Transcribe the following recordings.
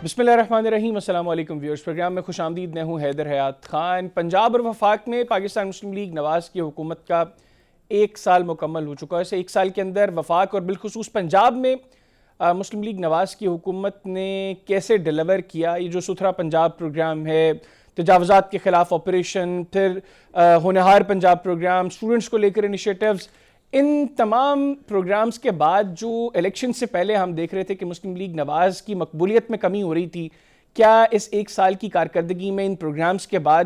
بسم اللہ الرحمن الرحیم. السلام علیکم ویورز. پروگرام میں خوش آمدید. میں ہوں حیدر حیات خان. پنجاب اور وفاق میں پاکستان مسلم لیگ نواز کی حکومت کا 1 سال مکمل ہو چکا ہے. اسے 1 سال کے اندر وفاق اور بالخصوص پنجاب میں مسلم لیگ نواز کی حکومت نے کیسے ڈیلیور کیا. یہ جو ستھرا پنجاب پروگرام ہے، تجاوزات کے خلاف آپریشن، پھر ہونہار پنجاب پروگرام، اسٹوڈنٹس کو لے کر انیشیٹوز، ان تمام پروگرامز کے بعد جو الیکشن سے پہلے ہم دیکھ رہے تھے کہ مسلم لیگ نواز کی مقبولیت میں کمی ہو رہی تھی، کیا اس 1 سال کی کارکردگی میں ان پروگرامز کے بعد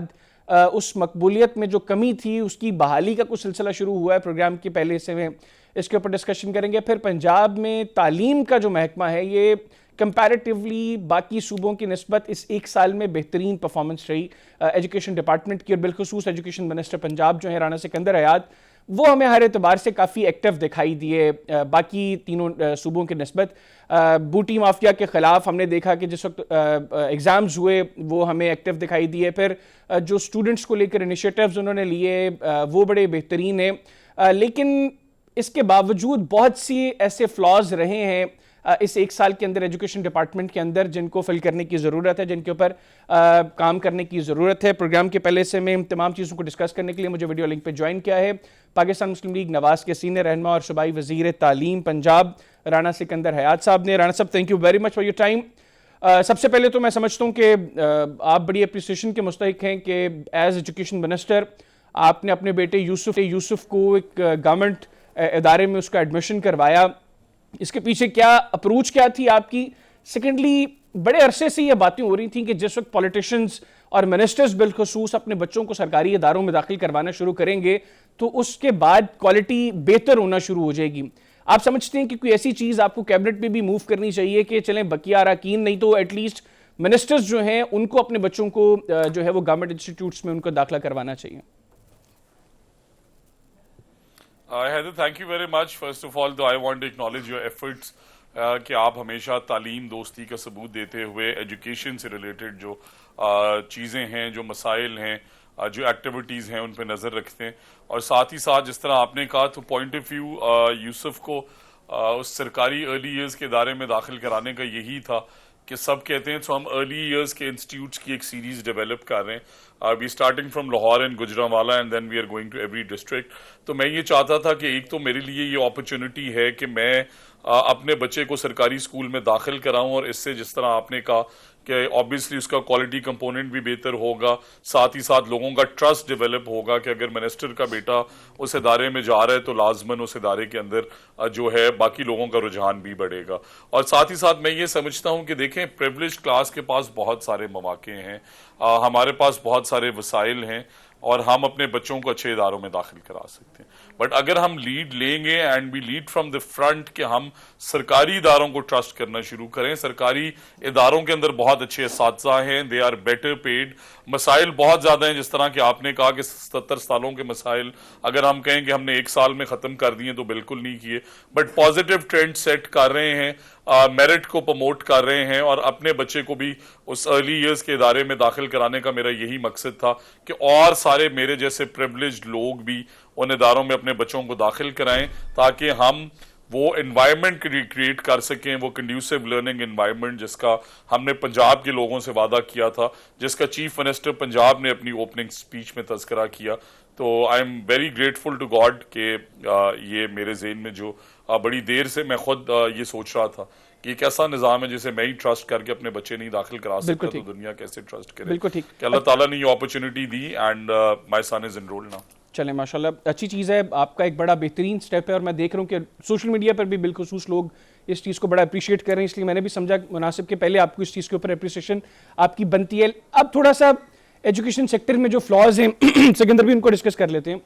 اس مقبولیت میں جو کمی تھی اس کی بحالی کا کچھ سلسلہ شروع ہوا ہے پروگرام کے پہلے حصے میں؟ اس کے اوپر ڈسکشن کریں گے. پھر پنجاب میں تعلیم کا جو محکمہ ہے یہ کمپیریٹیولی باقی صوبوں کی نسبت اس 1 سال میں بہترین پرفارمنس رہی ایجوکیشن ڈپارٹمنٹ کی، اور بالخصوص ایجوکیشن منسٹر پنجاب جو ہیں رانا سکندر حیات، وہ ہمیں ہر اعتبار سے کافی ایکٹیو دکھائی دیے باقی تینوں صوبوں کی نسبت. بوٹی مافیا کے خلاف ہم نے دیکھا کہ جس وقت ایگزامز ہوئے وہ ہمیں ایکٹیو دکھائی دیے. پھر جو اسٹوڈنٹس کو لے کر انیشیٹوز انہوں نے لیے وہ بڑے بہترین ہیں. لیکن اس کے باوجود بہت سی ایسے فلاز رہے ہیں اس 1 سال کے اندر ایجوکیشن ڈپارٹمنٹ کے اندر جن کو فل کرنے کی ضرورت ہے، جن کے اوپر کام کرنے کی ضرورت ہے. پروگرام کے پہلے سے میں تمام چیزوں کو ڈسکس کرنے کے لیے مجھے ویڈیو لنک پہ جوائن کیا ہے پاکستان مسلم لیگ نواز کے سینئر رہنما اور صوبائی وزیر تعلیم پنجاب رانا سکندر حیات صاحب نے. رانا صاحب، thank you very much for your time. سب سے پہلے تو میں سمجھتا ہوں کہ آپ بڑی اپریسیشن کے مستحق ہیں کہ ایز ایجوکیشن منسٹر آپ نے اپنے بیٹے یوسف کو ایک گورنمنٹ ادارے میں اس کا ایڈمیشن کروایا. اس کے پیچھے کیا اپروچ کیا تھی آپ کی؟ سیکنڈلی، بڑے عرصے سے یہ باتیں ہو رہی تھیں کہ جس وقت پولیٹیشنز اور منسٹرز بالخصوص اپنے بچوں کو سرکاری اداروں میں داخل کروانا شروع کریں گے تو اس کے بعد کوالٹی بہتر ہونا شروع ہو جائے گی. آپ سمجھتے ہیں کہ کوئی ایسی چیز آپ کو کیبنٹ میں بھی موو کرنی چاہیے کہ چلیں بقیہ اراکین نہیں تو ایٹ لیسٹ منسٹرز جو ہیں ان کو اپنے بچوں کو جو ہے وہ گورنمنٹ انسٹیٹیوٹس میں ان کو داخلہ کروانا چاہیے؟ Heather, thank you very much. First of all, I want to acknowledge your efforts کہ آپ ہمیشہ تعلیم دوستی کا ثبوت دیتے ہوئے ایجوکیشن سے ریلیٹڈ جو چیزیں ہیں، جو مسائل ہیں، جو ایکٹیویٹیز ہیں ان پہ نظر رکھتے ہیں. اور ساتھ ہی ساتھ جس طرح آپ نے کہا تو پوائنٹ آف ویو یوسف کو اس سرکاری ارلی ایئرز کے ادارے میں داخل کرانے کا یہی تھا کہ سب کہتے ہیں تو ہم ارلی ایئرز کے انسٹیٹیوٹس کی ایک سیریز ڈیولپ کر رہے ہیں. We starting from Lahore and Gujranwala and then we are going to every district. تو میں یہ چاہتا تھا کہ ایک تو میرے لیے یہ اپرچونٹی ہے کہ میں اپنے بچے کو سرکاری اسکول میں داخل کراؤں، اور اس سے جس طرح آپ نے کہا کہ آبویسلی اس کا کوالٹی کمپوننٹ بھی بہتر ہوگا، ساتھ ہی ساتھ لوگوں کا ٹرسٹ ڈیولپ ہوگا کہ اگر منسٹر کا بیٹا اس ادارے میں جا رہا ہے تو لازماً اس ادارے کے اندر جو ہے باقی لوگوں کا رجحان بھی بڑھے گا. اور ساتھ ہی ساتھ میں یہ سمجھتا ہوں کہ دیکھیں پریولیج کلاس کے پاس بہت سارے مواقع ہیں، ہمارے پاس بہت سارے وسائل ہیں اور ہم اپنے بچوں کو اچھے اداروں میں داخل کرا سکتے ہیں. بٹ اگر ہم لیڈ لیں گے and we lead from the front کہ ہم سرکاری اداروں کو ٹرسٹ کرنا شروع کریں. سرکاری اداروں کے اندر بہت اچھے اساتذہ ہیں، دے آر بیٹر پیڈ. مسائل بہت زیادہ ہیں، جس طرح کہ آپ نے کہا کہ 70 سالوں کے مسائل اگر ہم کہیں کہ ہم نے 1 سال میں ختم کر دیے تو بالکل نہیں کیے، بٹ پازیٹیو ٹرینڈ سیٹ کر رہے ہیں، میرٹ کو پروموٹ کر رہے ہیں. اور اپنے بچے کو بھی اس ارلی ایئرز کے ادارے میں داخل کرانے کا میرا یہی مقصد تھا کہ اور سارے میرے جیسے پریولیجڈ لوگ بھی ان اداروں میں اپنے بچوں کو داخل کرائیں تاکہ ہم وہ انوائرمنٹ کریٹ کر سکیں، وہ کنڈیوسو لرننگ انوائرمنٹ جس کا ہم نے پنجاب کے لوگوں سے وعدہ کیا تھا، جس کا چیف منسٹر پنجاب نے اپنی اوپننگ سپیچ میں تذکرہ کیا. تو I am very grateful to God کہ یہ میرے ذہن میں جو بڑی دیر سے میں خود یہ سوچ رہا تھا کہ ایک ایسا نظام ہے جسے میں ہی ٹرسٹ کر کے اپنے بچے نہیں داخل کرا سکتا تو دنیا کیسے ٹرسٹ کرے. بالکل ٹھیک کہ اللہ تعالیٰ نے یہ اپرچونٹی دی and my son is enrolled now. چلیں ماشاءاللہ اچھی چیز ہے، آپ کا ایک بڑا بہترین سٹیپ ہے، اور میں دیکھ رہا ہوں کہ سوشل میڈیا پر بھی بالخصوص لوگ اس چیز کو بڑا اپریشیٹ کر رہے ہیں. اس لیے میں نے بھی سمجھا مناسب کہ پہلے آپ کو اس چیز کے اوپر اپریسیشن آپ کی بنتی ہے. اب تھوڑا سا ایجوکیشن سیکٹر میں جو فلاز ہیں سکندر بھی ان کو ڈسکس کر لیتے ہیں.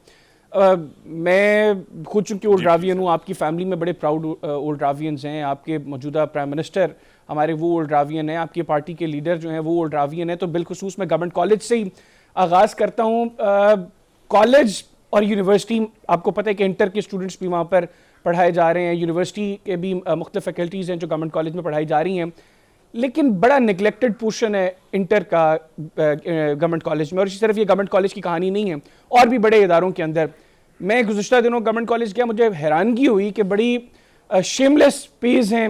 میں خود چونکہ اولڈ راوین ہوں، آپ کی فیملی میں بڑے پراؤڈ اولڈ راوینز ہیں. آپ کے موجودہ پرائم منسٹر ہمارے وہ اولڈ راوین ہیں، آپ کی پارٹی کے لیڈر جو ہیں وہ اولڈ راوین ہیں. تو بالخصوص میں گورنمنٹ کالج سے ہی آغاز کرتا ہوں. کالج اور یونیورسٹی، آپ کو پتہ ہے کہ انٹر کے اسٹوڈنٹس بھی وہاں پر پڑھائے جا رہے ہیں، یونیورسٹی کے بھی مختلف فیکلٹیز ہیں جو گورنمنٹ کالج میں پڑھائی جا رہی ہیں، لیکن بڑا نگلیکٹڈ پورشن ہے انٹر کا گورنمنٹ کالج میں. اور اسی طرف یہ گورنمنٹ کالج کی کہانی نہیں ہے، اور بھی بڑے اداروں کے اندر. میں گزشتہ دنوں گورنمنٹ کالج گیا، مجھے حیرانگی ہوئی کہ بڑی شیملیس پیز ہیں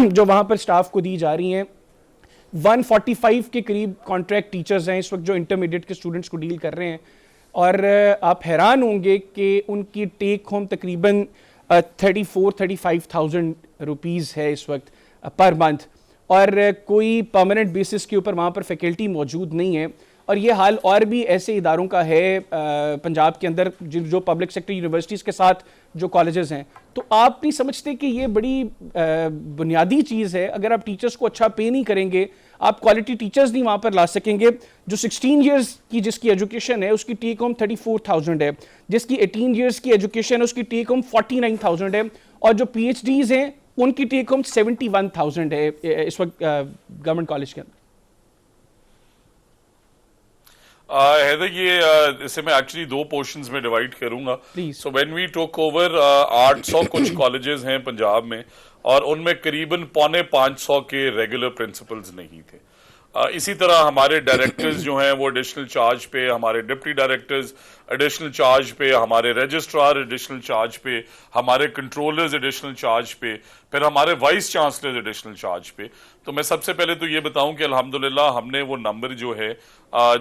جو وہاں پر سٹاف کو دی جا رہی ہیں. 145 کے قریب کانٹریکٹ ٹیچرز ہیں اس وقت جو انٹرمیڈیٹ کے اسٹوڈنٹس کو ڈیل کر رہے ہیں, اور آپ حیران ہوں گے کہ ان کی ٹیک ہوم تقریباً 34-35,000 روپیز ہے اس وقت پر منتھ, اور کوئی پرماننٹ بیسس کے اوپر وہاں پر فیکلٹی موجود نہیں ہے. اور یہ حال اور بھی ایسے اداروں کا ہے پنجاب کے اندر جو پبلک سیکٹر یونیورسٹیز کے ساتھ جو کالجز ہیں. تو آپ نہیں سمجھتے کہ یہ بڑی بنیادی چیز ہے؟ اگر آپ ٹیچرز کو اچھا پے نہیں کریں گے, آپ کوالٹی ٹیچرز نہیں وہاں پر لا سکیں گے. جو 16 ایئرز کی جس کی ایجوکیشن ہے اس کی ٹیک ہوم 34,000 ہے, جس کی 18 ایئرز کی ایجوکیشن ہے اس کی ٹیک ہوم 49,000 ہے, اور جو پی ایچ ڈیز ہیں ان کی ٹیک ہوم 71,000 ہے اس وقت گورنمنٹ کالج کے اندر. حیدر, یہ اسے میں ایکچولی دو پورشنز میں ڈیوائڈ کروں گا. سو وین وی ٹوک اوور 800 کچھ کالجز ہیں پنجاب میں, اور ان میں قریباً 450 کے ریگولر پرنسپلز نہیں تھے. اسی طرح ہمارے ڈائریکٹرز جو ہیں وہ ایڈیشنل چارج پہ, ہمارے ڈپٹی ڈائریکٹرز ایڈیشنل چارج پہ, ہمارے رجسٹرار ایڈیشنل چارج پہ, ہمارے کنٹرولرز ایڈیشنل چارج پہ, پھر ہمارے وائس چانسلر ایڈیشنل چارج پہ. تو میں سب سے پہلے تو یہ بتاؤں کہ الحمدللہ ہم نے وہ نمبر جو ہے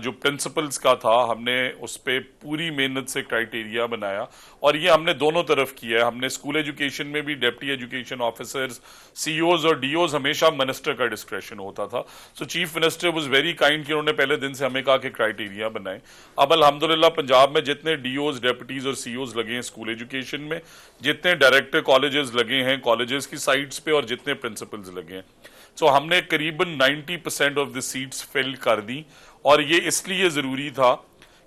جو پرنسپلز کا تھا, ہم نے اس پہ پوری محنت سے کرائیٹیریا بنایا, اور یہ ہم نے دونوں طرف کیا ہے. ہم نے اسکول ایجوکیشن میں بھی deputy education officers, C Os اور ڈی اوز ہمیشہ منسٹر کا ڈسکریشن ہوتا تھا. So chief minister was very kind کہ انہوں نے پہلے دن سے ہمیں کہا کہ کرائیٹیریا بنائیں. اب الحمدللہ پنجاب میں جتنے ڈی اوز, ڈپٹیز اور سی اوز لگے ہیں اسکول ایجوکیشن میں, جتنے ڈائریکٹر کالجز لگے ہیں کالجز کی سائٹس پہ, اور جتنے پرنسپلز لگے ہیں, سو ہم نے قریباً 90% آف دی سیٹس فل کر دی. اور یہ اس لیے ضروری تھا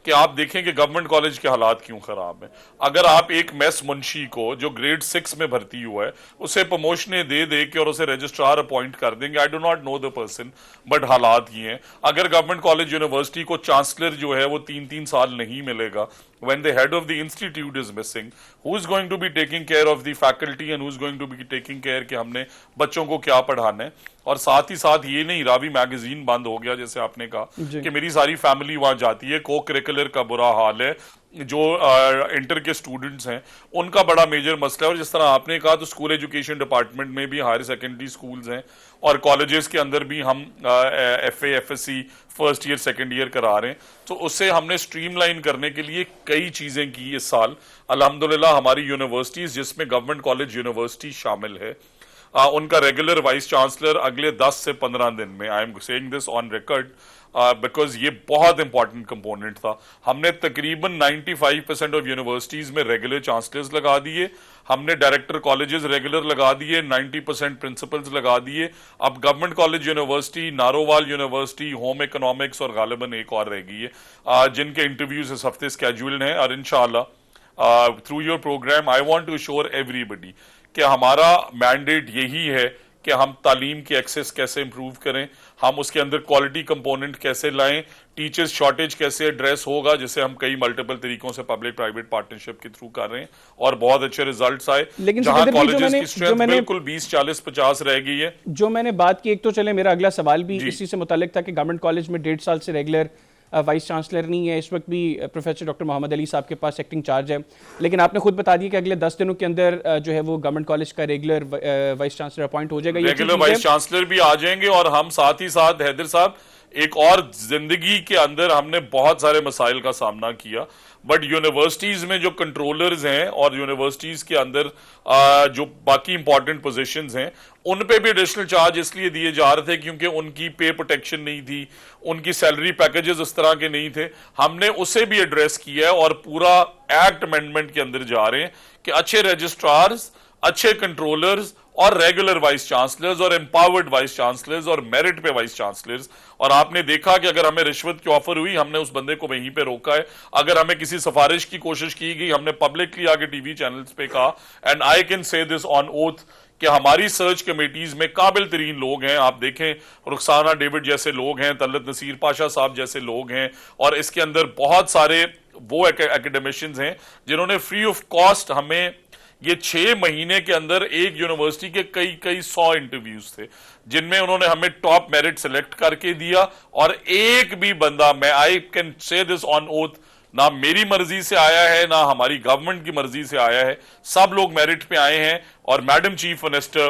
کہ آپ دیکھیں کہ گورنمنٹ کالج کے حالات کیوں خراب ہیں. اگر آپ ایک میس منشی کو جو گریڈ 6 میں بھرتی ہوا ہے اسے پروموشنیں دے دے کے اور اسے رجسٹرار اپوائنٹ کر دیں گے, I do not know the person, but حالات یہ ہیں. اگر گورنمنٹ کالج یونیورسٹی کو چانسلر جو ہے وہ 3 سال نہیں ملے گا, when the head of the institute is missing, who is going to be taking care of the faculty and who is going to be taking care کہ ہم نے بچوں کو کیا پڑھانا ہے. اور ساتھ ہی ساتھ یہ نہیں, راوی میگزین بند ہو گیا جیسے آپ نے کہا کہ میری ساری فیملی وہاں جاتی ہے, کو کریکولر کا برا حال ہے, جو انٹر کے اسٹوڈنٹس ہیں ان کا بڑا میجر مسئلہ ہے. اور جس طرح آپ نے کہا تو اسکول ایجوکیشن ڈپارٹمنٹ میں بھی ہائر سیکنڈری اسکولز ہیں, اور کالجز کے اندر بھی ہم F A, F S C first year second year کرا رہے ہیں. تو اس سے ہم نے اسٹریم لائن کرنے کے لیے کئی چیزیں کی اس سال. الحمدللہ ہماری یونیورسٹیز جس میں گورنمنٹ کالج یونیورسٹی شامل ہے, ان کا ریگولر وائس چانسلر اگلے 10 سے 15 دن میں, I am seeing this on record because یہ بہت امپورٹنٹ کمپوننٹ تھا, ہم نے تقریباً 95% آف یونیورسٹیز میں ریگولر چانسلرز لگا دیے, ہم نے ڈائریکٹر کالجز ریگولر لگا دیے, 90% پرنسپلز لگا دیے. اب government college university, Narowal university, home economics اور غالباً ایک اور رہ گئی ہے جن کے انٹرویوز اس ہفتے اسکیجولڈ ہیں. اور انشاءاللہ through your programme I want to assure ایوری بڈی کہ ہمارا مینڈیٹ یہی ہے کہ ہم تعلیم کی ایکسیس کیسے امپروو کریں, ہم اس کے اندر کوالٹی کمپوننٹ کیسے لائیں, ٹیچرز شارٹیج کیسے ایڈریس ہوگا, جسے ہم کئی ملٹیپل طریقوں سے پبلک پرائیویٹ پارٹنرشپ کے تھرو کر رہے ہیں, اور بہت اچھے ریزلٹس آئے. جہاں کالجز کی اسٹرینتھ بالکل 20, 40, 50 رہ گئی ہے. جو میں نے بات کی, ایک تو چلے میرا اگلا سوال بھی اسی سے متعلق تھا کہ گورنمنٹ کالج میں 1.5 سال سے ریگولر وائس چانسلر نہیں ہے. اس وقت بھی پروفیسر ڈاکٹر محمد علی صاحب کے پاس ایکٹنگ چارج ہے, لیکن آپ نے خود بتا دیا کہ اگلے 10 دنوں کے اندر جو ہے وہ گورنمنٹ کالج کا ریگولر وائس چانسلر اپوائنٹ ہو جائے گا. ریگولر وائس چانسلر بھی آ جائیں گے, اور ہم ساتھ ہی ساتھ حیدر صاحب ایک اور زندگی کے اندر ہم نے بہت سارے مسائل کا سامنا کیا, بٹ یونیورسٹیز میں جو کنٹرولرز ہیں اور یونیورسٹیز کے اندر جو باقی امپورٹنٹ پوزیشنز ہیں ان پہ بھی ایڈیشنل چارج اس لیے دیے جا رہے تھے کیونکہ ان کی پے پروٹیکشن نہیں تھی, ان کی سیلری پیکیجز اس طرح کے نہیں تھے. ہم نے اسے بھی ایڈریس کیا ہے, اور پورا ایکٹ امینڈمنٹ کے اندر جا رہے ہیں کہ اچھے رجسٹرارز, اچھے کنٹرولرز, اور ریگولر وائس چانسلرز, اور امپاورڈ وائس چانسلرز, اور میرٹ پہ وائس چانسلرز. اور آپ نے دیکھا کہ اگر ہمیں رشوت کی آفر ہوئی ہم نے اس بندے کو وہیں پہ روکا ہے, اگر ہمیں کسی سفارش کی کوشش کی گئی ہم نے پبلکلی آگے ٹی وی چینلز پہ کہا, and I can say this on oath کہ ہماری سرچ کمیٹیز میں قابل ترین لوگ ہیں. آپ دیکھیں رخسانہ ڈیوڈ جیسے لوگ ہیں, طلعت نصیر پاشا صاحب جیسے لوگ ہیں, اور اس کے اندر بہت سارے وہ ایکیڈیمشنز ہیں جنہوں نے فری آف کاسٹ ہمیں یہ 6 مہینے کے اندر ایک یونیورسٹی کے کئی 100 انٹرویوز تھے جن میں انہوں نے ہمیں ٹاپ میرٹ سلیکٹ کر کے دیا. اور ایک بھی بندہ, میں I can say this on oath, نہ میری مرضی سے آیا ہے نہ ہماری گورنمنٹ کی مرضی سے آیا ہے, سب لوگ میرٹ پہ آئے ہیں. اور madam chief minister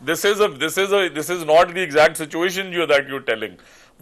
this is not the exact situation that you're telling.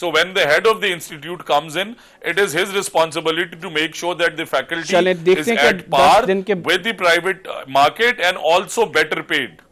So when the head of the institute comes in, it is his responsibility to make sure that the faculty is at par with the private market and also better paid.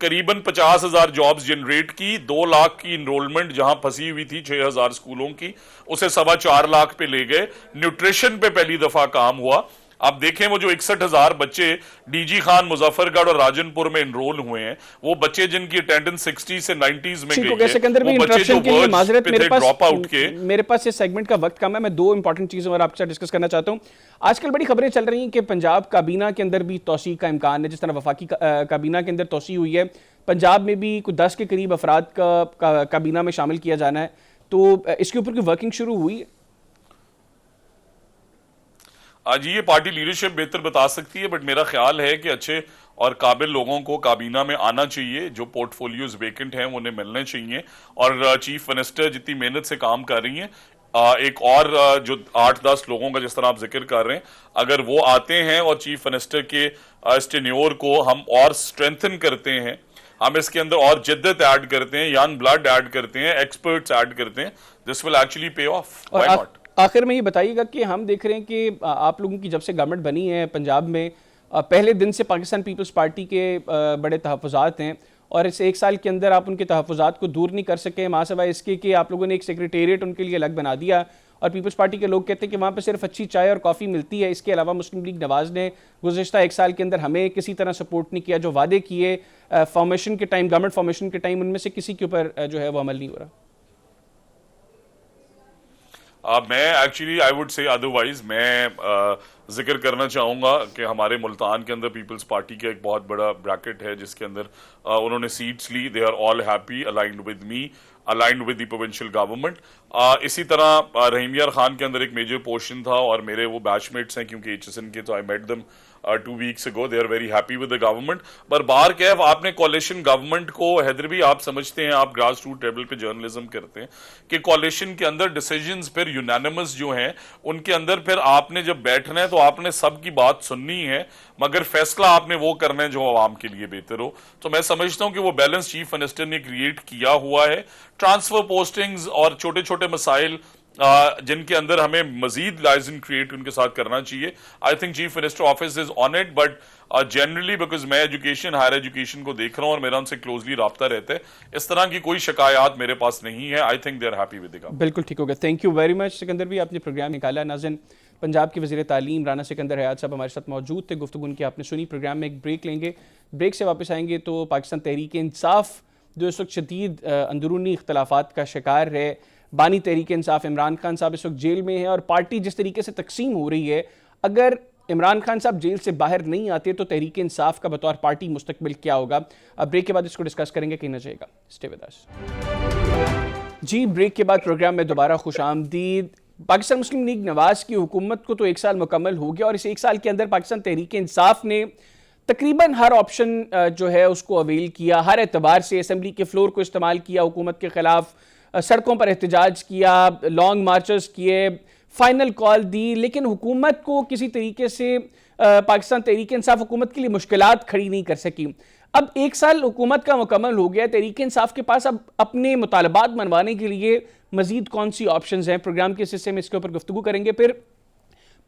قریباً 50,000 jobs generate کی, 2 لاکھ کی enrolment جہاں پھنسی ہوئی تھی 6,000 اسکولوں کی, اسے 4.25 لاکھ پہ لے گئے. نیوٹریشن پہ پہلی دفعہ کام ہوا. آپ دیکھیں وہ جو 61,000 بچے ڈی جی خان, مظفر گڑھ اور راجن پور میں انرول ہوئے ہیں, وہ بچے جن کی اٹینڈنس 60 سے 90s میں گئی ہے, وہ بچے جو ورڈز پہ تھے ڈراپ آؤٹ کے. میرے پاس اس سیگمنٹ کا وقت کم ہے, میں 2 امپورٹنٹ چیزیں اور آپ کے ساتھ ڈسکس کرنا چاہتا ہوں. آج کل بڑی خبریں چل رہی ہیں کہ پنجاب کابینہ کے اندر بھی توسیع کا امکان ہے, جس طرح وفاقی کابینہ کے اندر توسیع ہوئی ہے, پنجاب میں بھی کچھ 10 کے قریب افراد کا کابینہ میں شامل کیا جانا ہے. تو اس کے اوپر کوئی ورکنگ شروع ہوئی ہے؟ جی یہ پارٹی لیڈرشپ بہتر بتا سکتی ہے, بٹ میرا خیال ہے کہ اچھے اور قابل لوگوں کو کابینہ میں آنا چاہیے. جو پورٹ فولیوز ویکنٹ ہیں انہیں ملنے چاہیے, اور چیف منسٹر جتنی محنت سے کام کر رہی ہیں, ایک اور جو 8-10 لوگوں کا جس طرح آپ ذکر کر رہے ہیں, اگر وہ آتے ہیں اور چیف منسٹر کے اسٹینیور کو ہم اور اسٹرینتھن کرتے ہیں, ہم اس کے اندر اور جدت ایڈ کرتے ہیں, ینگ بلڈ ایڈ کرتے ہیں, ایکسپرٹس ایڈ کرتے ہیں, this will actually pay off. Why not? آخر میں یہ بتائیے گا کہ ہم دیکھ رہے ہیں کہ آپ لوگوں کی جب سے گورنمنٹ بنی ہے پنجاب میں, پہلے دن سے پاکستان پیپلز پارٹی کے بڑے تحفظات ہیں, اور اس 1 سال کے اندر آپ ان کے تحفظات کو دور نہیں کر سکے, ماں سوائے اس کے کہ آپ لوگوں نے ایک سیکریٹریٹ ان کے لیے الگ بنا دیا, اور پیپلز پارٹی کے لوگ کہتے ہیں کہ وہاں پہ صرف اچھی چائے اور کافی ملتی ہے. اس کے علاوہ مسلم لیگ نواز نے گزشتہ 1 سال کے اندر ہمیں کسی طرح سپورٹ نہیں کیا, جو وعدے کیے فارمیشن کے ٹائم, گورنمنٹ فارمیشن کے ٹائم, ان میں سے کسی کے اوپر جو ہے وہ عمل نہیں ہو رہا. میں actually I would say otherwise, میں ذکر کرنا چاہوں گا کہ ہمارے ملتان کے اندر پیپلز پارٹی کا ایک بہت بڑا بریکٹ ہے جس کے اندر انہوں نے سیٹس لی. They are all happy, aligned with me, aligned with the provincial government. اسی طرح رحیم یار خان کے اندر ایک میجر پورشن تھا, اور میرے وہ بیچ میٹس ہیں کیونکہ ایچ ایس این کے, تو آئی meet them 2 weeks ago. They are very happy with the government. پر بار کیف آپ نے کولیشن گورنمنٹ کو, حیدر بھی آپ سمجھتے ہیں, آپ گراس روٹ لیول پہ جرنلزم کرتے ہیں, کہ کولیشن کے اندر ڈیسیجنز پھر یونانیمس جو ہیں ان کے اندر پھر آپ نے جب بیٹھنا ہے تو آپ نے سب کی بات سننی ہے, مگر فیصلہ آپ نے وہ کرنا ہے جو عوام کے لیے بہتر ہو. تو میں سمجھتا ہوں کہ وہ بیلنس چیف منسٹر نے کریٹ کیا ہوا ہے. ٹرانسفر پوسٹنگز اور چھوٹے چھوٹے مسائل جن کے اندر ہمیں مزید لائزن کریٹ ان کے ساتھ کرنا چاہیے. I think chief minister office is on it, but generally because میں ایجوکیشن, ہائر ایجوکیشن کو دیکھ رہا ہوں اور میرا ان سے کلوزلی رابطہ رہتا ہے, اس طرح کی کوئی شکایات میرے پاس نہیں ہے. I think they are happy with the government. بالکل ٹھیک ہو گیا, thank you very much. Sikandar بھی آپ نے پروگرام نکالا. ناظرین, پنجاب کے وزیر تعلیم رانا سکندر حیات صاحب ہمارے ساتھ موجود تھے, گفتگو ان کی آپ نے سنی. پروگرام میں ایک بریک لیں گے, بریک سے واپس آئیں گے تو پاکستان تحریک انصاف جو اس وقت شدید اندرونی اختلافات کا شکار ہے, بانی تحریک انصاف عمران خان صاحب اس وقت جیل میں ہیں, اور پارٹی جس طریقے سے تقسیم ہو رہی ہے, اگر عمران خان صاحب جیل سے باہر نہیں آتے تو تحریک انصاف کا بطور پارٹی مستقبل کیا ہوگا. اب بریک کے بعد اس کو ڈسکس کریں گے, کہیں نہ جائے گا, اسٹے ود اس. جی بریک کے بعد پروگرام میں دوبارہ خوش آمدید. پاکستان مسلم لیگ نواز کی حکومت کو تو 1 سال مکمل ہو گیا, اور اس 1 سال کے اندر پاکستان تحریک انصاف نے تقریباً ہر آپشن جو ہے اس کو اویل کیا, ہر اعتبار سے اسمبلی کے فلور کو استعمال کیا, حکومت کے خلاف سڑکوں پر احتجاج کیا, لانگ مارچز کیے, فائنل کال دی, لیکن حکومت کو کسی طریقے سے پاکستان تحریک انصاف حکومت کے لیے مشکلات کھڑی نہیں کر سکی. اب 1 سال حکومت کا مکمل ہو گیا, تحریک انصاف کے پاس اب اپنے مطالبات منوانے کے لیے مزید کون سی آپشنز ہیں؟ پروگرام کے حصے میں اس کے اوپر گفتگو کریں گے. پھر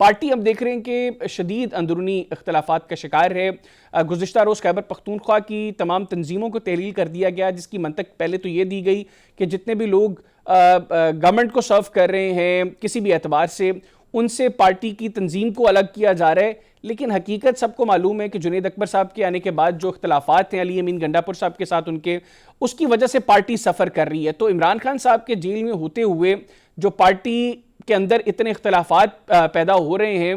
پارٹی ہم دیکھ رہے ہیں کہ شدید اندرونی اختلافات کا شکار ہے. گزشتہ روز خیبر پختونخوا کی تمام تنظیموں کو تحلیل کر دیا گیا, جس کی منطق پہلے تو یہ دی گئی کہ جتنے بھی لوگ گورنمنٹ کو سرو کر رہے ہیں کسی بھی اعتبار سے, ان سے پارٹی کی تنظیم کو الگ کیا جا رہا ہے. لیکن حقیقت سب کو معلوم ہے کہ جنید اکبر صاحب کے آنے کے بعد جو اختلافات ہیں علی امین گنڈا پور صاحب کے ساتھ ان کے, اس کی وجہ سے پارٹی سفر کر رہی ہے. تو عمران خان صاحب کے جیل میں ہوتے ہوئے جو پارٹی کے اندر اتنے اختلافات پیدا ہو رہے ہیں,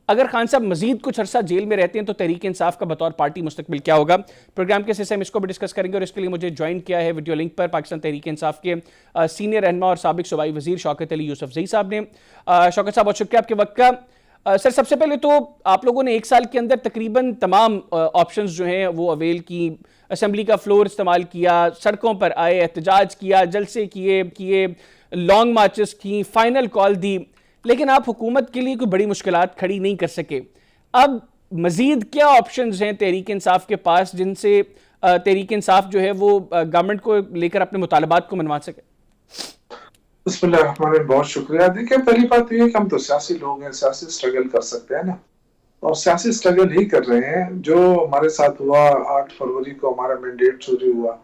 اگر خان صاحب مزید کچھ عرصہ جیل میں رہتے ہیں تو تحریک انصاف کا بطور پارٹی مستقبل کیا ہوگا؟ پروگرام کے حصے میں اس کو بھی ڈسکس کریں گے, اور اس کے لیے مجھے جوائن کیا ہے ویڈیو لنک پر پاکستان تحریک انصاف کے سینئر رہنما اور سابق صوبائی وزیر شوکت علی یوسف زئی صاحب نے. شوکت صاحب بہت شکریہ آپ کے وقت کا. سر سب سے پہلے تو آپ لوگوں نے 1 سال کے اندر تقریباً تمام آپشنز جو ہیں وہ اویل کی, اسمبلی کا فلور استعمال کیا, سڑکوں پر آئے, احتجاج کیا, جلسے کیے, لانگ مارچز کی, فائنل کال دی, لیکن آپ حکومت کے لیے کوئی بڑی مشکلات کھڑی نہیں کر سکے. اب مزید کیا آپشنز ہیں تحریک انصاف کے پاس جن سے تحریک انصاف جو ہے وہ گورنمنٹ کو لے کر اپنے مطالبات کو منوا سکے؟ بسم اللہ الرحمن الرحیم. بہت شکریہ. دیکھیں پہلی بات یہ ہے کہ ہم تو سیاسی لوگ ہیں, سیاسی سٹرگل کر سکتے ہیں نا, اور سیاسی اسٹرگل ہی کر رہے ہیں. جو ہمارے ساتھ ہوا 8 فروری کو ہمارا مینڈیٹ چوری ہوا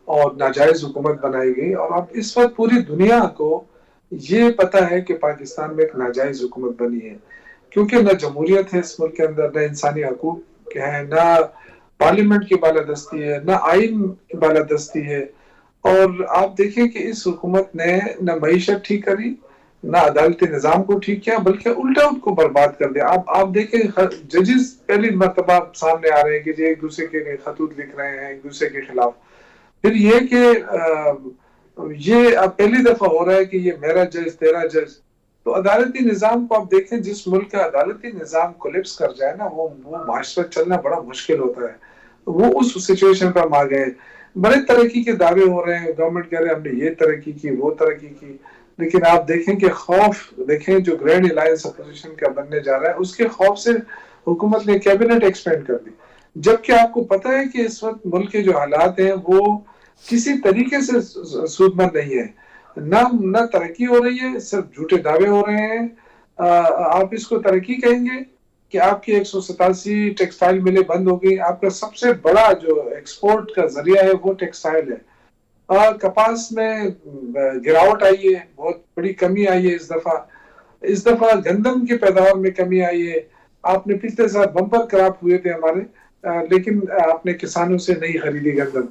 اور ناجائز حکومت بنائی گئی, اور اب اس وقت پوری دنیا کو یہ پتا ہے کہ پاکستان میں ایک ناجائز حکومت بنی ہے, کیونکہ نہ جمہوریت ہے اس ملک کے اندر, نہ انسانی حقوق ہے, نہ پارلیمنٹ کی بالادستی ہے, نہ آئین کی بالادستی ہے. اور آپ دیکھیں کہ اس حکومت نے نہ معیشت ٹھیک کری, نہ عدالتی نظام کو ٹھیک کیا, بلکہ الٹا ان کو برباد کر دیا. آپ دیکھیں ججز پہلی مرتبہ سامنے آ رہے ہیں کہ ایک دوسرے کے خطوط لکھ رہے ہیں ایک دوسرے کے خلاف. پھر یہ کہ یہ اب پہلی دفعہ ہو رہا ہے کہ یہ میرا جج تیرا جج. تو عدالتی نظام کو آپ دیکھیں, جس ملک کا عدالتی نظام کولیپس کر جائے نا, وہ معاشرت چلنا بڑا مشکل ہوتا ہے. وہ اس سچویشن پر ہم آ گئے. بڑے ترقی کے دعوے ہو رہے ہیں, گورنمنٹ کہہ رہے ہیں ہم نے یہ ترقی کی وہ ترقی کی, لیکن آپ دیکھیں کہ خوف دیکھیں جو گرینڈ الائنس اپوزیشن کا بننے جا رہا ہے, اس کے خوف سے حکومت نے کیبنٹ ایکسپینڈ کر دی. جبکہ آپ کو پتا ہے کہ اس وقت ملک کے جو حالات ہیں وہ کسی طریقے سے سودمند نہیں ہے, نہ ترقی ہو رہی ہے, صرف جھوٹے دعوے ہو رہے ہیں. آپ اس کو ترقی کہیں گے کہ آپ کی 187 ٹیکسٹائل ملیں بند ہو گئی. آپ کا سب سے بڑا جو ایکسپورٹ کا ذریعہ ہے وہ ٹیکسٹائل ہے. کپاس میں گراوٹ آئی ہے, بہت بڑی کمی آئی ہے اس دفعہ گندم کی پیداوار میں کمی آئی ہے. آپ نے پچھلے سال بمپر کراپ ہوئے تھے ہمارے, لیکن آپ نے کسانوں سے نہیں خریدی گندم,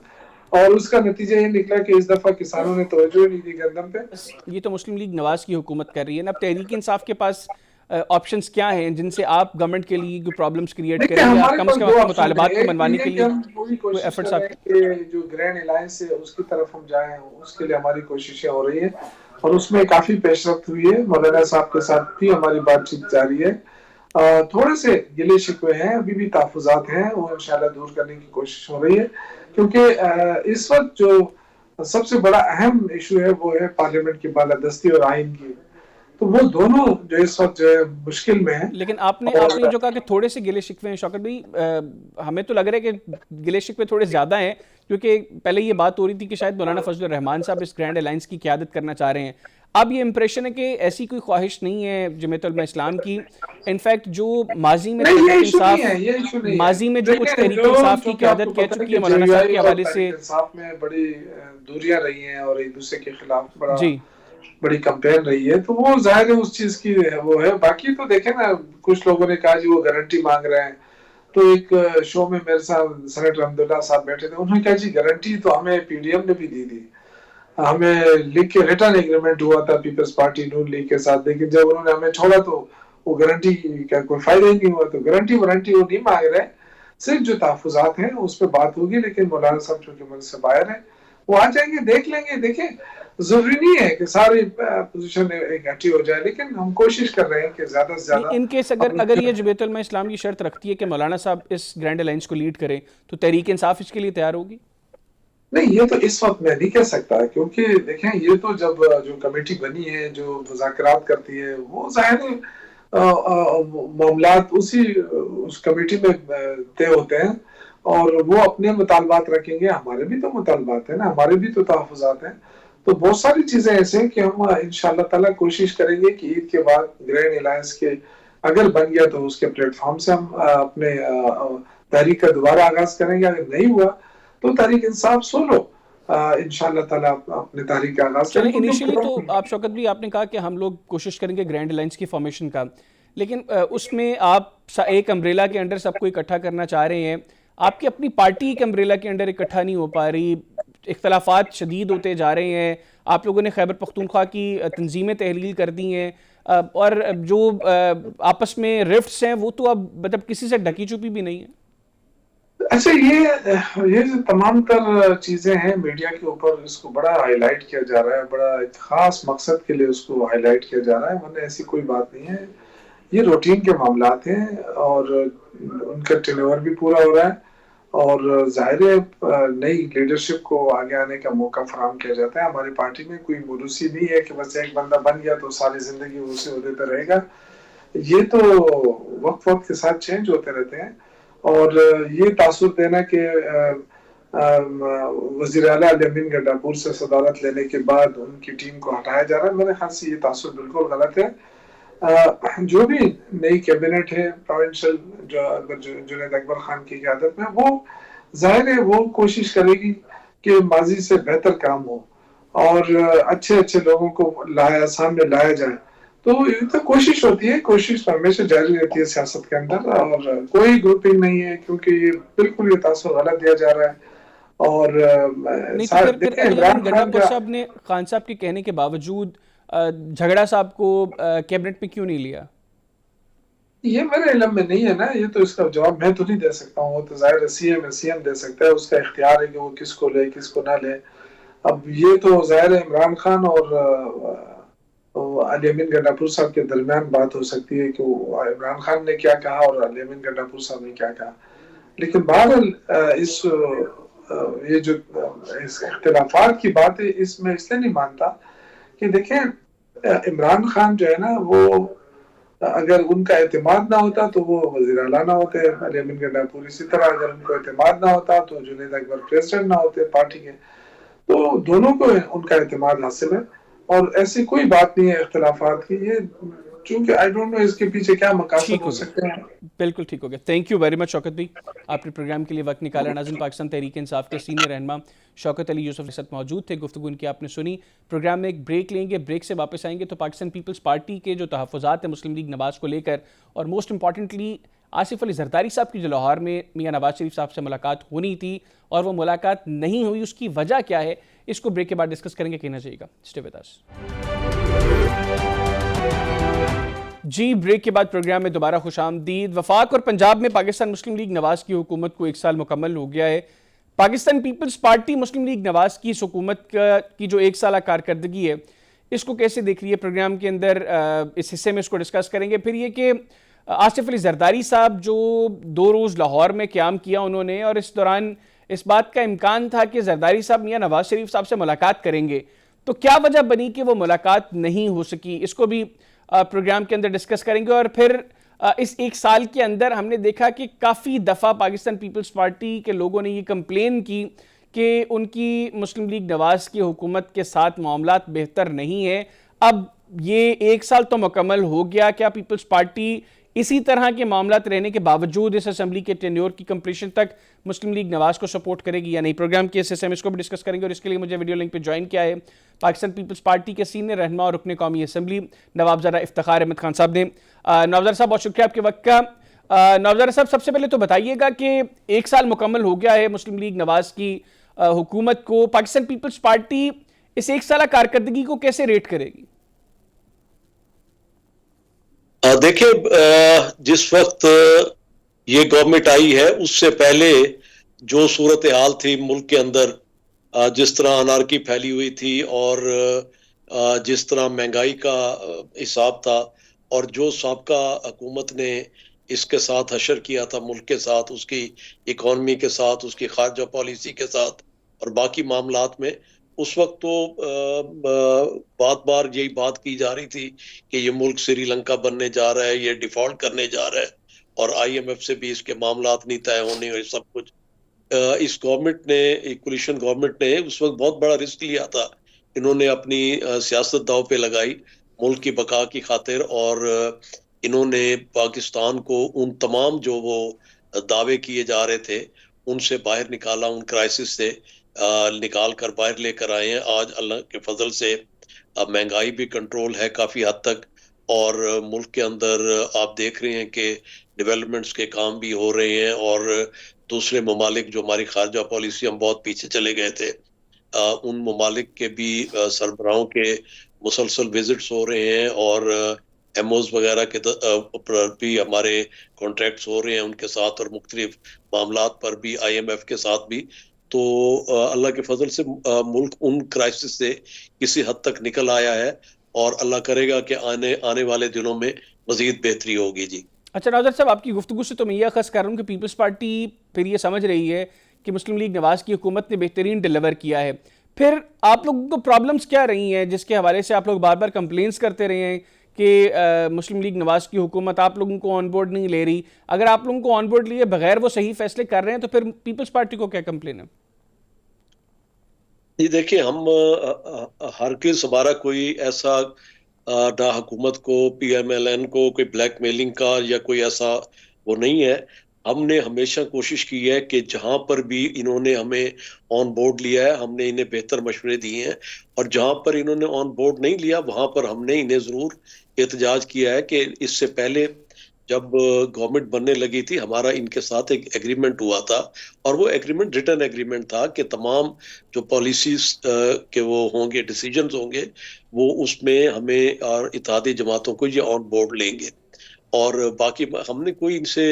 اور اس کا نتیجہ یہ نکلا کہ اس دفعہ کسانوں نے توجہ نہیں دی گندم پہ. یہ تو مسلم لیگ نواز کی حکومت کر رہی ہے نا. اب تحریک انصاف کے پاس آپشنز کیا ہیں جن سے آپ گورنمنٹ کے لیے کوئی پرابلمز کریٹ کریں گے, آپ کم از کم اپنے مطالبات کو منوانے کے لیے ہم پوری کوئی کوشش ایفرٹس کر آپ رہے ہیں کہ جو گرینڈ الائنس ہے اس کی طرف ہم جائیں, اس کے لیے ہماری کوششیں ہو رہی ہیں, اور اس میں کافی پیش رفت ہوئی ہے. مولانا صاحب کے ساتھ بھی ہماری بات چیت جاری ہے. تھوڑے سے گلے شکوے ہیں, ابھی بھی تحفظات ہیں, وہ انشاءاللہ دور کرنے کی کوشش ہو رہی ہے. کیونکہ اس وقت جو سب سے بڑا اہم ایشو ہے وہ ہے پارلیمنٹ کی بالادستی اور آئین کی. تو وہ دونوں جو اس وقت جو ہے مشکل میں ہیں. لیکن آپ نے جو کہا کہ تھوڑے سے گلے شکوے ہیں, شوکت بھائی ہمیں تو لگ رہا ہے کہ گلے شکوے تھوڑے زیادہ ہیں, کیونکہ پہلے یہ بات ہو رہی تھی کہ شاید مولانا فضل الرحمان صاحب اس گرینڈ الائنس کی قیادت کرنا چاہ رہے ہیں. اب یہ امپریشن ہے کہ ایسی کوئی خواہش نہیں ہے جمعیت علماء اسلام کی. انفیکٹ جو ماضی میں ماضی میں جو کچھ تحریک انصاف کی قیادت کہہ چکی ہے مولانا صاحب کے حوالے سے, انصاف میں بڑی دوریاں رہی ہیں اور ایک دوسرے کے خلاف جی بڑی کمپین رہی ہے, تو وہ ظاہر ہے اس چیز کی وہ ہے. باقی تو دیکھیں نا, کچھ لوگوں نے کہا جی وہ گارنٹی مانگ رہے ہیں. تو ایک شو میں میرے ساتھ سینیٹر حمداللہ صاحب بیٹھے تھے, انہوں نے کہا جی گارنٹی تو ہمیں پی ڈی ایم نے بھی دی تھی, ہمیں لکھ کے ریٹرن ایگریمنٹ ہوا تھا پیپلز پارٹی نون لیگ کے ساتھ, لیکن جب انہوں نے ہمیں چھوڑا تو وہ گارنٹی کا کوئی فائدہ ہی نہیں ہوا. تو گارنٹی وارنٹی وہ نہیں مانگ رہے, صرف جو تحفظات ہیں اس پہ بات ہوگی. لیکن مولانا صاحب چونکہ ملک سے باہر ہیں, وہ آ جائیں گے, دیکھ لیں گے. دیکھیں ضروری نہیں ہے کہ ساری پوزیشن اکٹھی ہو جائے, لیکن ہم کوشش کر رہے ہیں کہ زیادہ سے زیادہ ان کیس اگر یہ جمعیت علماء اسلام کی شرط رکھتی ہے کہ مولانا صاحب اس گرینڈ الائنس کو لیڈ کریں, تو تحریک انصاف اس کے لیے تیار ہوگی؟ نہیں, یہ تو اس وقت میں نہیں کہہ سکتا, کیونکہ دیکھیں یہ تو جب جو کمیٹی بنی ہے جو مذاکرات کرتی ہے, وہ ظاہر معاملات اس کمیٹی میں طے ہوتے ہیں, اور وہ اپنے مطالبات رکھیں گے. ہمارے بھی تو مطالبات ہیں نا, ہمارے بھی تو تحفظات ہیں. تو بہت ساری چیزیں ایسے ہیں کہ ہم انشاءاللہ تعالیٰ کوشش کریں گے کہ عید کے بعد گرینڈ الائنس کے اگر بن گیا تو اس کے پلیٹ فارم سے ہم اپنے تحریک کا دوبارہ آغاز کریں گے. اگر نہیں ہوا تو تحریک انصاف سولو انشاءاللہ تعالیٰ اپنے تحریک کا آغاز کریں. انیشیلی تو آپ شوکت بھی آپ نے کہا کہ ہم لوگ کوشش کریں گے گرینڈ الائنس کی فارمیشن کا, لیکن اس میں آپ ایک امبریلا کے انڈر سب کو اکٹھا کرنا چاہ رہے ہیں. آپ کی اپنی پارٹی ایک امبریلا کے انڈر اکٹھا نہیں ہو پا رہی, اختلافات شدید ہوتے جا رہے ہیں. آپ لوگوں نے خیبر پختونخوا کی تنظیمیں تحلیل کر دی ہیں, اور جو آپس میں رفٹس ہیں وہ تو اب مطلب کسی سے ڈھکی چھپی بھی نہیں ہے. اچھا, یہ تمام تر چیزیں ہیں میڈیا کے اوپر, اس کو بڑا ہائی لائٹ کیا جا رہا ہے, بڑا ایک خاص مقصد کے لیے اس کو ہائی لائٹ کیا جا رہا ہے, ورنہ ایسی کوئی بات نہیں ہے. یہ روٹین کے معاملات ہیں اور ان کا ٹرن بھی پورا ہو رہا ہے, اور ظاہر ہے نئی لیڈرشپ کو آگے آنے کا موقع فراہم کیا جاتا ہے. ہماری پارٹی میں کوئی موروثی نہیں ہے کہ بس ایک بندہ بن گیا تو ساری زندگی اسی عہدے پہ رہے گا. یہ تو وقت کے ساتھ چینج ہوتے رہتے ہیں, اور یہ تاثر دینا کہ وزیر اعلیٰ علی امین گنڈاپور سے صدارت لینے کے بعد ان کی ٹیم کو ہٹایا جا رہا ہے, میرے خیال سے یہ تاثر بالکل غلط ہے. جو بھی نئی کیبنٹ ہے پروونشل جو اگر جنید اکبر خان کی قیادت میں، وہ ظاہر ہے وہ کوشش کرے گی کہ ماضی سے بہتر کام ہو اور اچھے اچھے لوگوں کو سامنے لایا جائے. تو یہ تو کوشش ہوتی ہے، کوشش ہمیشہ جاری رہتی ہے سیاست کے اندر، اور کوئی گروپنگ نہیں ہے کیونکہ یہ بالکل یہ تاثر غلط دیا جا رہا ہے. اور نہیں تو پھر دیکھیں علی عمران امین خان گنڈاپور کا صاحب نے خان صاحب کے کہنے کے باوجود جھگڑا صاحب کو کیبنٹ میں کیوں نہیں لیا؟ یہ میرے علم میں نہیں ہے نا، یہ تو اس کا جواب میں تو نہیں دے سکتا ہوں. وہ تو ظاہر ہے سی ایم دے سکتا ہے، اس کا اختیار ہے کہ وہ کس کو لے کس کو نہ لے. اب یہ تو ظاہر ہے عمران خان اور علی امین گنڈاپور صاحب کے درمیان بات ہو سکتی ہے کہ عمران خان نے کیا کہا اور علی امین گنڈاپور صاحب نے کیا کہا. لیکن بہرحال یہ جو اس اختلافات کی بات ہے، اس میں اس لیے نہیں مانتا کہ دیکھیں عمران خان جو ہے نا، وہ اگر ان کا اعتماد نہ ہوتا تو وہ وزیر اعلیٰ نہ ہوتے، علی امین گنڈاپور. اسی طرح اگر ان کو اعتماد نہ ہوتا تو جنید اکبر پریزیڈنٹ نہ ہوتے پارٹی کے. تو دونوں کو ان کا اعتماد حاصل ہے اور ایسی کوئی بات نہیں ہے اختلافات کی. یہ چونکہ آئی ڈونٹ نو اس کے پیچھے کیا مقاصد ٹھیک ہو ہو گیا، سکتے ہیں. بالکل ٹھیک ہو گیا. تھینک یو ویری مچ شوکت بھائی، آپ نے پروگرام کے لیے وقت نکالا. ناظرین، پاکستان تحریک انصاف کے سینئر رہنما شوکت علی یوسف کے ساتھ موجود تھے. گفتگو ان کی آپ نے سنی. پروگرام میں ایک بریک لیں گے، بریک سے واپس آئیں گے تو پاکستان پیپلز پارٹی کے جو تحفظات ہیں مسلم لیگ نواز کو لے کر، اور موسٹ امپورٹنٹلی آصف علی زرداری صاحب کی جو لاہور میں میاں نواز شریف صاحب سے ملاقات ہونی تھی اور وہ ملاقات نہیں ہوئی، اس کی وجہ کیا ہے، اس کو بریک کے بعد ڈسکس کریں گے. کہنا چاہیے گا اسٹے ود اس. جی، بریک کے بعد پروگرام میں دوبارہ خوش آمدید. وفاق اور پنجاب میں پاکستان مسلم لیگ نواز کی حکومت کو 1 سال مکمل ہو گیا ہے. پاکستان پیپلز پارٹی مسلم لیگ نواز کی اس حکومت کی جو 1 سالہ کارکردگی ہے، اس کو کیسے دیکھ رہی ہے؟ پروگرام کے اندر اس حصے میں اس کو ڈسکس کریں گے. پھر یہ کہ آصف علی زرداری صاحب جو 2 روز لاہور میں قیام کیا انہوں نے، اور اس دوران اس بات کا امکان تھا کہ زرداری صاحب میاں نواز شریف صاحب سے ملاقات کریں گے، تو کیا وجہ بنی کہ وہ ملاقات نہیں ہو سکی؟ اس کو بھی پروگرام کے اندر ڈسکس کریں گے. اور پھر اس 1 سال کے اندر ہم نے دیکھا کہ کافی دفعہ پاکستان پیپلز پارٹی کے لوگوں نے یہ کمپلین کی کہ ان کی مسلم لیگ نواز کی حکومت کے ساتھ معاملات بہتر نہیں ہیں. اب یہ 1 سال تو مکمل ہو گیا، کیا پیپلز پارٹی اسی طرح کے معاملات رہنے کے باوجود اس اسمبلی کے ٹینیور کی کمپلیشن تک مسلم لیگ نواز کو سپورٹ کرے گی یا نہیں؟ پروگرام کے اس حصے میں اس کو بھی ڈسکس کریں گے. اور اس کے لیے مجھے ویڈیو لنک پہ جوائن کیا ہے پاکستان پیپلز پارٹی کے سینئر رہنما اور رکن قومی اسمبلی نواب زرہ افتخار احمد خان صاحب نے. نواب زرہ صاحب، بہت شکریہ آپ کے وقت کا. نواب زرہ صاحب، سب سے پہلے تو بتائیے گا کہ 1 سال مکمل ہو گیا ہے مسلم لیگ نواز کی حکومت کو، پاکستان پیپلز پارٹی اس 1 سالہ کارکردگی کو کیسے ریٹ کرے گی؟ دیکھیں، جس وقت یہ گورنمنٹ آئی ہے اس سے پہلے جو صورتحال تھی ملک کے اندر، جس طرح انارکی پھیلی ہوئی تھی اور جس طرح مہنگائی کا حساب تھا، اور جو سابقہ حکومت نے اس کے ساتھ حشر کیا تھا ملک کے ساتھ، اس کی اکانومی کے ساتھ، اس کی خارجہ پالیسی کے ساتھ اور باقی معاملات میں، اس وقت تو بار یہی بات کی جا رہی تھی کہ یہ ملک سری لنکا بننے جا رہا ہے، یہ ڈیفالٹ کرنے جا رہا ہے، اور آئی ایم ایف سے بھی اس کے معاملات نہیں طے ہونے اور سب کچھ. اس گورنمنٹ نے، کولیشن گورنمنٹ نے اس وقت بہت بڑا رسک لیا تھا. انہوں نے اپنی سیاست داؤ پہ لگائی ملک کی بقا کی خاطر، اور انہوں نے پاکستان کو ان تمام جو وہ دعوے کیے جا رہے تھے ان سے باہر نکالا، ان کرائسس سے نکال کر باہر لے کر آئے ہیں. آج اللہ کے فضل سے مہنگائی بھی کنٹرول ہے کافی حد تک، اور ملک کے اندر آپ دیکھ رہے ہیں کہ ڈیولپمنٹس کے کام بھی ہو رہے ہیں، اور دوسرے ممالک جو ہماری خارجہ پالیسی ہم بہت پیچھے چلے گئے تھے، ان ممالک کے بھی سربراہوں کے مسلسل وزٹس ہو رہے ہیں، اور ایم اوز وغیرہ کے بھی ہمارے کانٹریکٹس ہو رہے ہیں ان کے ساتھ، اور مختلف معاملات پر بھی آئی ایم ایف کے ساتھ بھی. تو اللہ کے فضل سے ملک ان کرائسس سے کسی حد تک نکل آیا ہے، اور اللہ کرے گا کہ آنے والے دنوں میں مزید بہتری ہوگی. جی اچھا ناظر صاحب، آپ کی گفتگو سے تو میں یہ اخذ کر رہا ہوں کہ پیپلز پارٹی پھر یہ سمجھ رہی ہے کہ مسلم لیگ نواز کی حکومت نے بہترین ڈیلیور کیا ہے. پھر آپ لوگوں کو پرابلمز کیا رہی ہیں جس کے حوالے سے آپ لوگ بار بار کمپلینس کرتے رہے ہیں کہ مسلم لیگ نواز کی حکومت آپ لوگوں کو آن بورڈ نہیں لے رہی؟ اگر آپ لوگوں کو آن بورڈ لیے بغیر وہ صحیح فیصلے کر رہے ہیں تو پھر پیپلز پارٹی کو کیا کمپلین ہے؟ جی دیکھیں، ہم ہرگز ہمارا کوئی ایسا نہ حکومت کو PMLN کو کوئی بلیک میلنگ کا یا کوئی ایسا وہ نہیں ہے. ہم نے ہمیشہ کوشش کی ہے کہ جہاں پر بھی انہوں نے ہمیں آن بورڈ لیا ہے ہم نے انہیں بہتر مشورے دیے ہیں, اور جہاں پر انہوں نے آن بورڈ نہیں لیا وہاں پر ہم نے انہیں ضرور احتجاج کیا ہے کہ اس سے پہلے جب گورنمنٹ بننے لگی تھی ہمارا ان کے ساتھ ایک ایگریمنٹ ہوا تھا, اور وہ ایگریمنٹ ریٹن ایگریمنٹ تھا کہ تمام جو پالیسیز کے وہ ہوں گے, ڈیسیجنز ہوں گے, وہ اس میں ہمیں اور اتحادی جماعتوں کو یہ آن بورڈ لیں گے. اور باقی ہم نے کوئی ان سے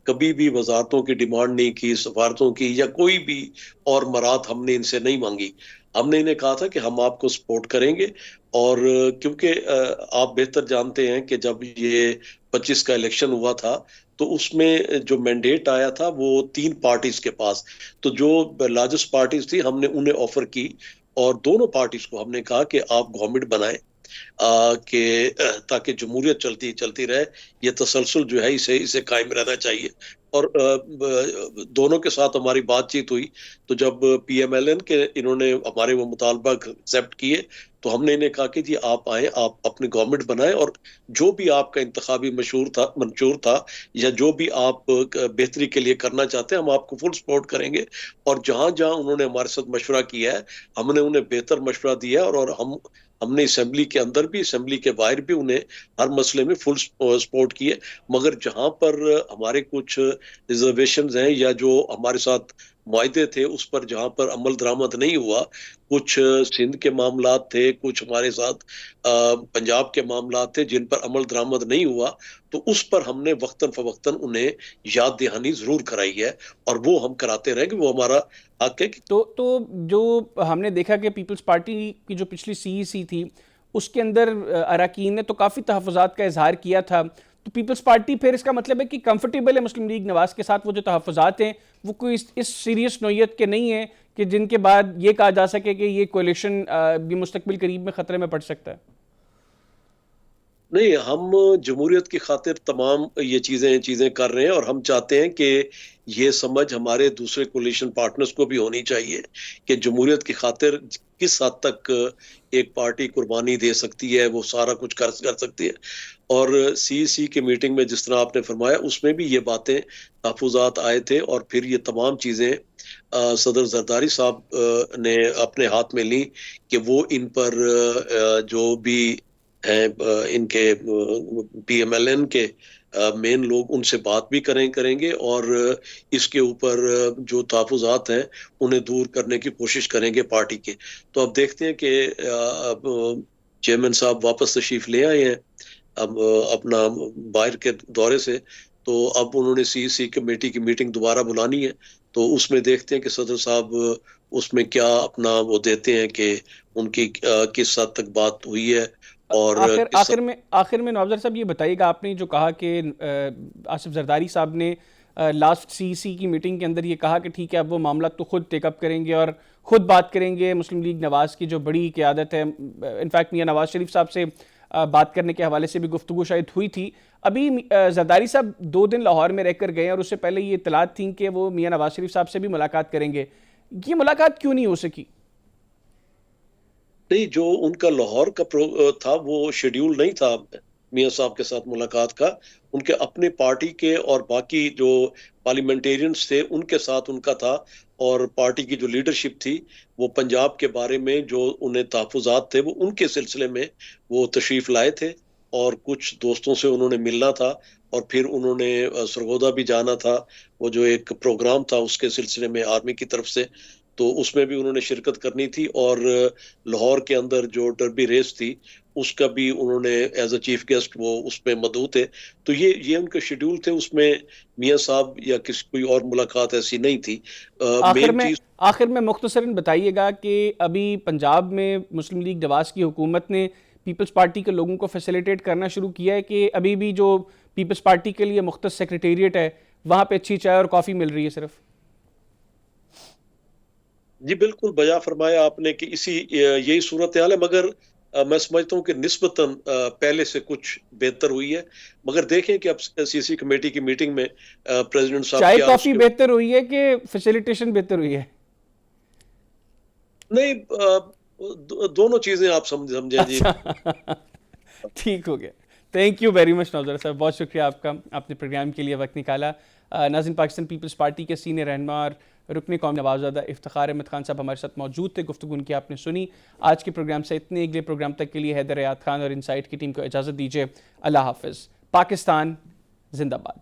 کبھی بھی وزارتوں کی ڈیمانڈ نہیں کی, سفارتوں کی یا کوئی بھی اور مراد ہم نے ان سے نہیں مانگی. ہم نے انہیں کہا تھا کہ ہم آپ کو سپورٹ کریں گے, اور کیونکہ آپ بہتر جانتے ہیں کہ جب یہ 25 کا الیکشن ہوا تھا تو اس میں جو مینڈیٹ آیا تھا وہ 3 پارٹیز کے پاس, تو جو لارجسٹ پارٹیز تھی ہم نے انہیں آفر کی, اور دونوں پارٹیز کو ہم نے کہا کہ آپ گورنمنٹ بنائیں کہ تاکہ جمہوریت چلتی رہے, یہ تسلسل جو ہے اسے قائم رہنا چاہیے. اور دونوں کے ساتھ ہماری بات چیت ہوئی تو جب PMLN کے انہوں نے ہمارے وہ مطالبہ ایکسیپٹ کیے تو ہم نے انہیں کہا کہ جی آپ آئیں, آپ اپنی گورنمنٹ بنائیں, اور جو بھی آپ کا انتخابی منشور تھا یا جو بھی آپ بہتری کے لیے کرنا چاہتے ہیں ہم آپ کو فل سپورٹ کریں گے. اور جہاں جہاں انہوں نے ہمارے ساتھ مشورہ کیا ہے ہم نے انہیں بہتر مشورہ دیا ہے, اور ہم نے اسمبلی کے اندر بھی اسمبلی کے باہر بھی انہیں ہر مسئلے میں فل سپورٹ کیے. مگر جہاں پر ہمارے کچھ ریزرویشنز ہیں یا جو ہمارے ساتھ معاہدے تھے اس پر جہاں پر عمل درآمد نہیں ہوا, کچھ سندھ کے معاملات تھے, کچھ ہمارے ساتھ پنجاب کے معاملات تھے جن پر عمل درآمد نہیں ہوا, تو اس پر ہم نے وقتاً فوقتاً انہیں یاد دہانی ضرور کرائی ہے, اور وہ ہم کراتے رہیں گے, وہ ہمارا حق ہے. تو جو ہم نے دیکھا کہ پیپلز پارٹی کی جو پچھلی CEC تھی اس کے اندر اراکین نے تو کافی تحفظات کا اظہار کیا تھا, تو پیپلز پارٹی پھر اس کا مطلب ہے کہ کمفرٹیبل ہے مسلم لیگ نواز کے ساتھ, وہ جو تحفظات ہیں وہ کوئی اس سیریس نوعیت کے نہیں ہیں کہ جن کے بعد یہ کہا جا سکے کہ یہ کولیشن بھی مستقبل قریب میں خطرے میں پڑ سکتا ہے؟ نہیں, ہم جمہوریت کی خاطر تمام یہ چیزیں کر رہے ہیں, اور ہم چاہتے ہیں کہ یہ سمجھ ہمارے دوسرے کولیشن پارٹنرز کو بھی ہونی چاہیے کہ جمہوریت کی خاطر کس حد تک ایک پارٹی قربانی دے سکتی ہے, وہ سارا کچھ کر سکتی ہے. اور CEC کی میٹنگ میں جس طرح آپ نے فرمایا اس میں بھی یہ باتیں تحفظات آئے تھے, اور پھر یہ تمام چیزیں صدر زرداری صاحب نے اپنے ہاتھ میں لی کہ وہ ان پر جو بھی ہیں ان کے PMLN کے مین لوگ ان سے بات بھی کریں گے, اور اس کے اوپر جو تحفظات ہیں انہیں دور کرنے کی کوشش کریں گے پارٹی کے. تو اب دیکھتے ہیں کہ چیئرمین صاحب واپس تشریف لے آئے ہیں اب اپنا باہر کے دورے سے, تو اب انہوں نے CEC کمیٹی کی میٹنگ دوبارہ بلانی ہے, تو اس میں دیکھتے ہیں کہ صدر صاحب اس میں کیا اپنا وہ دیتے ہیں کہ ان کی کس حد تک بات ہوئی ہے. اور آخر میں نواب صاحب یہ بتائیے گا, آپ نے جو کہا کہ آصف زرداری صاحب نے لاسٹ CEC کی میٹنگ کے اندر یہ کہا کہ ٹھیک ہے اب وہ معاملات تو خود ٹیک اپ کریں گے اور خود بات کریں گے, مسلم لیگ نواز کی جو بڑی قیادت ہے, انفیکٹ میاں نواز شریف صاحب سے بات کرنے کے حوالے سے بھی گفتگو شاید ہوئی تھی. ابھی زرداری صاحب 2 دن لاہور میں رہ کر گئے اور اس سے پہلے یہ اطلاعات تھیں کہ وہ میاں نواز شریف صاحب سے بھی ملاقات کریں گے, یہ ملاقات کیوں نہیں ہو سکی؟ نہیں, جو ان کا لاہور کا تھا وہ شیڈیول نہیں تھا میاں صاحب کے ساتھ ملاقات کا, ان کے اپنے پارٹی کے اور باقی جو پارلیمنٹیرینز تھے ان کے ساتھ ان کا تھا, اور پارٹی کی جو لیڈرشپ تھی وہ پنجاب کے بارے میں جو انہیں تحفظات تھے وہ ان کے سلسلے میں وہ تشریف لائے تھے, اور کچھ دوستوں سے انہوں نے ملنا تھا, اور پھر انہوں نے سرگودا بھی جانا تھا, وہ جو ایک پروگرام تھا اس کے سلسلے میں آرمی کی طرف سے, تو اس میں بھی انہوں نے شرکت کرنی تھی, اور لاہور کے اندر جو ڈربی ریس تھی اس کا بھی انہوں نے ایز اے چیف گیسٹ وہ اس میں مدعو تھے. تو یہ ان کے شیڈیول تھے, اس میں میاں صاحب یا کوئی اور ملاقات ایسی نہیں تھی. آخر میں مختصراً بتائیے گا کہ ابھی پنجاب میں مسلم لیگ نواز کی حکومت نے پیپلز پارٹی کے لوگوں کو فیسیلیٹیٹ کرنا شروع کیا ہے کہ ابھی بھی جو پیپلز پارٹی کے لیے مختص سیکریٹریٹ ہے وہاں پہ اچھی چائے اور کافی مل رہی ہے صرف؟ جی بالکل بجا فرمایا آپ نے کہ یہی صورتحال ہے, مگر میں سمجھتا ہوں کہ نسبتاً پہلے سے کچھ بہتر ہوئی ہے. مگر دیکھیں کہ اب CEC کمیٹی کی میٹنگ میں پریزیڈنٹ صاحب چائے کافی بہتر ہوئی ہے کہ فیسیلیٹیشن بہتر ہوئی ہے؟ نہیں, دونوں چیزیں آپ سمجھیں جی. ٹھیک ہو گیا. تھینک یو ویری مچ نوزر صاحب, بہت شکریہ آپ کا, آپ نے پروگرام کے لیے وقت نکالا. ناظرین, پاکستان پیپلز پارٹی کے سینئر رہنما اور رکن قومی نوابزادہ افتخار احمد خان صاحب ہمارے ساتھ موجود تھے, گفتگو ان کی آپ نے سنی. آج کے پروگرام سے اتنے, اگلے پروگرام تک کے لیے حیدر حیات خان اور انسائٹ کی ٹیم کو اجازت دیجیے. اللہ حافظ. پاکستان زندہ باد.